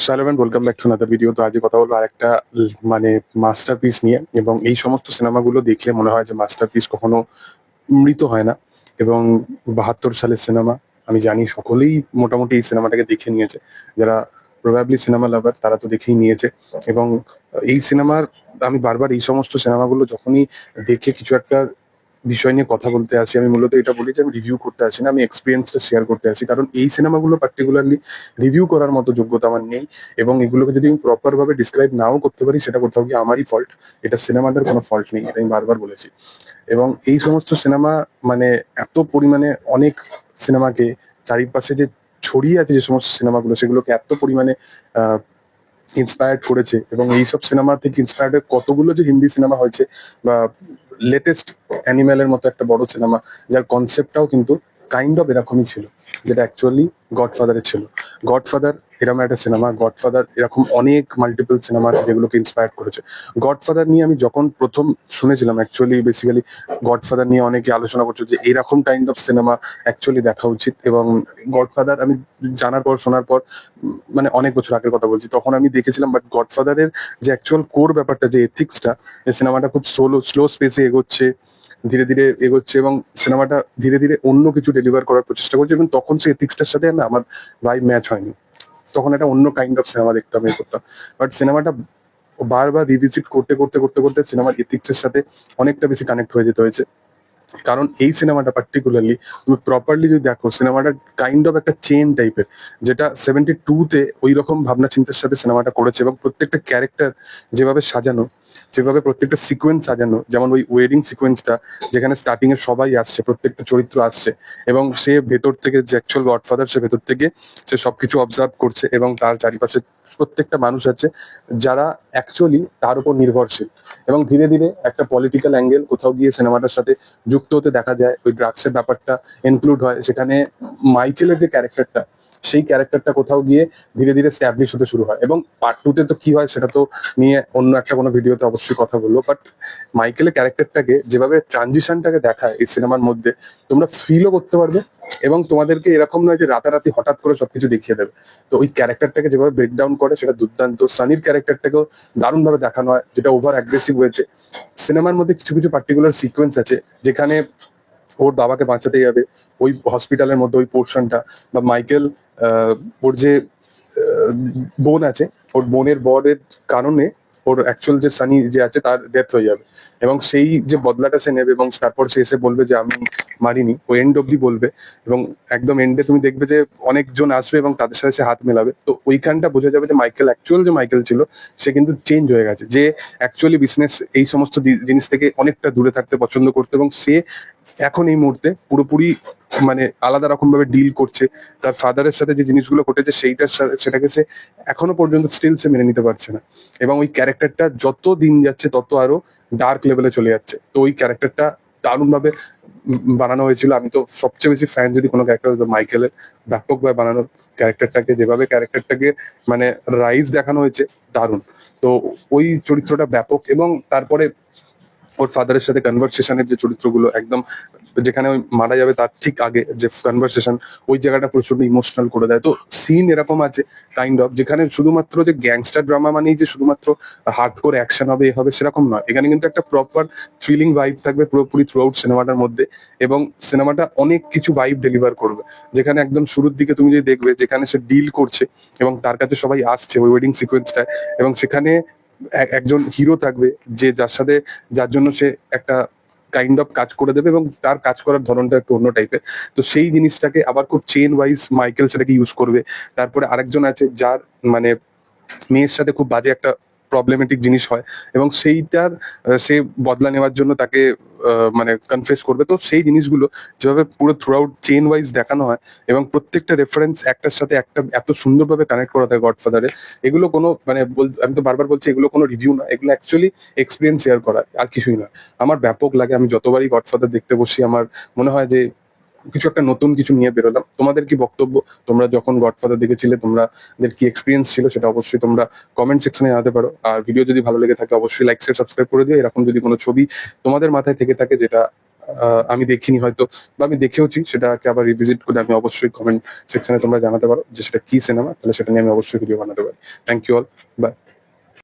সালাম and welcome back to another video. তো আজকে কথা বলবো আরেকটা মানে মাস্টারপিস নিয়ে। এবং এই সমস্ত সিনেমাগুলো দেখলে মনে হয় যে মাস্টারপিস কখনো মৃত হয় না। এবং ৭২ সালের সিনেমা, আমি জানি সকলেই মোটামুটি এই সিনেমাটাকে দেখে নিয়েছে। যারা প্রবাবলি সিনেমা লাভার তারা তো দেখেই নিয়েছে। এবং এই সিনেমার আমি বারবার এই সমস্ত সিনেমাগুলো যখনই দেখে কিছু একটা বিষয় নিয়ে কথা বলতে আসি, আমি মূলত এটা বলি যে আমি রিভিউ করতে আসি না, আমি এক্সপিরিয়েন্সটা শেয়ার করতে আসি। কারণ এই সিনেমাগুলো পার্টিকুলারলি রিভিউ করার মতো যোগ্যতা আমার নেই। এবং এগুলোকে যদি আমি প্রপার ভাবে ডিসক্রাইব নাও করতে পারি, সেটা কোথাও গিয়ে আমারই ফল্ট। এটা সিনেমাটার কোনো ফল্ট নেই, এটা আমি বারবার বলেছি। এবং এই সমস্ত সিনেমা মানে এত পরিমাণে অনেক সিনেমাকে চারিপাশে যে ছড়িয়ে আছে, যে সমস্ত সিনেমাগুলো সেগুলোকে এত পরিমাণে ইন্সপায়ার্ড করেছে। এবং এইসব সিনেমা থেকে ইন্সপায়ার্ড হয়ে কতগুলো যে হিন্দি সিনেমা হয়েছে, বা লেটেস্ট অ্যানিম্যালের মতো একটা বড় সিনেমা, যার কনসেপ্টটাও কিন্তু কাইন্ড অফ এরকমই ছিল, যেটা অ্যাকচুয়ালি গডফাদারের ছিল। গডফাদার এরকম একটা সিনেমা, গডফাদার এরকম অনেক মাল্টিপল সিনেমা আছে যেগুলোকে ইন্সপায়ার্ড করেছে। গডফাদার নিয়ে আমি যখন প্রথম শুনেছিলাম, অ্যাকচুয়ালি বেসিক্যালি গডফাদার নিয়ে অনেকে আলোচনা করছে যে এরকম কাইন্ড অফ সিনেমা অ্যাকচুয়ালি দেখা উচিত। এবং গডফাদার আমি জানার পর, শোনার পর, মানে অনেক বছর আগের কথা বলছি, তখন আমি দেখেছিলাম। বাট গডফাদারের যে অ্যাকচুয়াল কোর ব্যাপারটা, যে এথিক্সটা, যে সিনেমাটা খুব স্লো স্পেসে এগোচ্ছে, ধীরে ধীরে এগোচ্ছে, এবং সিনেমাটা ধীরে ধীরে অন্য কিছু ডেলিভার করার প্রচেষ্টা করছে। এবং তখন সেই এথিক্সটার সাথে না আমার ভাই ম্যাচ হয়নি। তখন একটা অন্য কাইন্ড অফ সিনেমা দেখতাম, এ করতাম। বাট সিনেমাটা বারবার রিভিজিট করতে করতে করতে করতে সিনেমার এথিক্সের সাথে অনেকটা বেশি কানেক্ট হয়ে যেতে হয়েছে। কারণ এই সিনেমাটা পার্টিকুলারলি তুমি প্রপারলি যদি দেখো, সিনেমাটা কাইন্ড অফ একটা চেন টাইপের, যেটা 72-তে ওই রকম ভাবনা চিন্তার সাথে সিনেমাটা করেছে। এবং প্রত্যেকটা ক্যারেক্টার যেভাবে সাজানো, যেভাবে প্রত্যেকটা সিকোয়েন্স সাজানো, যেমন ওই ওয়েডিং সিকোয়েন্সটা, যেখানে স্টার্টিং এ সবাই আসছে, প্রত্যেকটা চরিত্র আসছে, এবং সে ভেতর থেকে, যে অ্যাকচুয়াল গডফাদার, সে ভেতর থেকে সে সবকিছু অবজার্ভ করছে, এবং তার চারিপাশে প্রত্যেকটা মানুষ আছে যারা অ্যাকচুয়ালি তার উপর নির্ভরশীল। এবং ধীরে ধীরে একটা পলিটিক্যাল অ্যাঙ্গেল কোথাও গিয়ে সিনেমাটার সাথে যুক্ত হতে দেখা যায়, ওই ড্রাগসের ব্যাপারটা ইনক্লুড হয় সেখানে। মাইকেলের যে ক্যারেক্টারটা, সেই ক্যারেক্টারটা কোথাও গিয়ে ধীরে ধীরে স্ট্যাবলিশ হতে শুরু হয়। এবং পার্ট 2-তে তো কি হয় সেটা তো নিয়ে অন্য একটা কোনো ভিডিওতে অবশ্যই কথা বলবো। বাট মাইকেলের ক্যারেক্টারটাকে যেভাবে ট্রানজিশনটাকে দেখায় এই সিনেমার মধ্যে, তোমরা ফিলও করতে পারবে। এবং তোমাদেরকে এরকম নয় যে রাতারাতি হঠাৎ করে সবকিছু দেখিয়ে দেবে। তো ওই ক্যারেক্টারটাকে যেভাবে ব্রেকডাউন করে সেটা দুর্দান্ত। সানির ক্যারেক্টারটাকেও দারুণ ভাবে দেখানো হয়, যেটা ওভার অ্যাগ্রেসিভ হয়েছে। সিনেমার মধ্যে কিছু কিছু পার্টিকুলার সিকোয়েন্স আছে যেখানে ওর বাবাকে বাঁচাতে যাবে, ওই হসপিটালের মধ্যে ওই পোর্শনটা, বা মাইকেল ওর যে আহ, বোন আছে, ওর বোনের বরের কারণে ওর অ্যাকচুয়াল যে সানি যে আছে তার ডেথ হয়ে যাবে। এবং সেই যে বদলাটা সে নেবে, এবং তারপর সে এসে বলবে যে আমি মারিনি, ও এন্ড অব্দি বলবে। এবং একদম এন্ডে তুমি দেখবে যে অনেকজন আসবে এবং তাদের সাথে সে হাত মেলাবে। তো ওইখানটা বোঝা যাবে যে মাইকেল, অ্যাকচুয়াল যে মাইকেল ছিল, সে কিন্তু চেঞ্জ হয়ে গেছে, যে অ্যাকচুয়ালি বিজনেস এই সমস্ত জিনিস থেকে অনেকটা দূরে থাকতে পছন্দ করতো। এবং সে এখন এই মুহূর্তে পুরোপুরি মানে আলাদা রকম ভাবে ডিল করছে। তার ফাদারের সাথে যে জিনিসগুলো ঘটেছে সেইটার সাথে, সেটাকে সে এখনো পর্যন্ত স্টিল সে মেনে নিতে পারছে না। এবং ওই ক্যারেক্টারটা যত দিন যাচ্ছে তত আরো ডার্ক লেভেলে চলে যাচ্ছে। তো ওই ক্যারেক্টারটা দারুণ ভাবে বানানো হয়েছিল। আমি তো সবচেয়ে বেশি ফ্যান যদি কোনো ক্যারেক্টার, মাইকেলের ব্যাপকভাবে বানানো ক্যারেক্টারটাকে, যেভাবে ক্যারেক্টারটাকে মানে রাইজ দেখানো হয়েছে, দারুণ। তো ওই চরিত্রটা ব্যাপক। এবং তারপরে ওর ফাদারের সাথে কনভারসেশনের যে চরিত্রগুলো, একদম যেখানে ওই মারা যাবে তার ঠিক আগে যে কনভারসেশন, ওই জায়গাটা প্রচন্ড ইমোশনাল করে দেয়। তো সিন এরকম আছে কাইন্ড অফ, যেখানে শুধুমাত্র যে গ্যাংস্টার ড্রামা মানেই যে শুধুমাত্র হার্ডকোর অ্যাকশন হবে, এ হবে, সেরকম নয়। এখানে কিন্তু একটা প্রপার থ্রিলিং ভাইব থাকবে পুরোপুরি থ্রু আউট সিনেমাটার মধ্যে। এবং সিনেমাটা অনেক কিছু ভাইব ডেলিভার করবে, যেখানে একদম শুরুর দিকে তুমি যদি দেখবে, যেখানে সে ডিল করছে এবং তার কাছে সবাই আসছে ওই ওয়েডিং সিকোয়েন্সটায়, এবং সেখানে একজন হিরো থাকবে, যে যার জন্য সে একটা কাইন্ড অফ কাজ করে দেবে, এবং তার কাজ করার ধরনটা একটু অন্য টাইপের। তো সেই জিনিসটাকে আবার খুব চেন ওয়াইজ মাইকেল সেটাকে ইউজ করবে। তারপরে আরেকজন আছে যার মানে মেয়ের সাথে খুব বাজে একটা প্রবলেমেটিক জিনিস হয়, এবং সেইটার সে বদলা নেওয়ার জন্য তাকে মানে কনফেস করবে। তো সেই জিনিসগুলো যেভাবে পুরো থ্রু আউট চেন ওয়াইজ দেখানো হয়, এবং প্রত্যেকটা রেফারেন্স একটার সাথে একটা এত সুন্দরভাবে কানেক্ট করা থাকে গডফাদারে, এগুলো কোনো মানে আমি তো বারবার বলছি, এগুলো কোনো রিভিউ না, এগুলো অ্যাকচুয়ালি এক্সপিরিয়েন্স শেয়ার করা, আর কিছুই না। আমার ব্যাপক লাগে, আমি যতবারই গডফাদার দেখতে বসি আমার মনে হয় যে কিছু একটা নতুন কিছু নিয়ে বেরোলাম। তোমাদের কি বক্তব্য? তোমরা যখন গডফাদার দেখেছিলে, তোমাদের কি এক্সপিরিয়েন্স ছিল, সেটা অবশ্যই তোমরা কমেন্ট সেকশনে জানাতে পারো। আর ভিডিও যদি ভালো লেগে থাকে অবশ্যই লাইক শেয়ার সাবস্ক্রাইব করে দিও। এরকম যদি কোনো ছবি তোমাদের মাথায় থেকে থাকে, যেটা আমি দেখিনি হয়তো, বা আমি দেখেওছি, সেটাকে আবার রিভিজিট করে আমি অবশ্যই কমেন্ট সেকশনে তোমরা জানাতে পারো যে সেটা কি সিনেমা, তাহলে সেটা নিয়ে আমি অবশ্যই ভিডিও বানাতে পারি। Thank you all, by.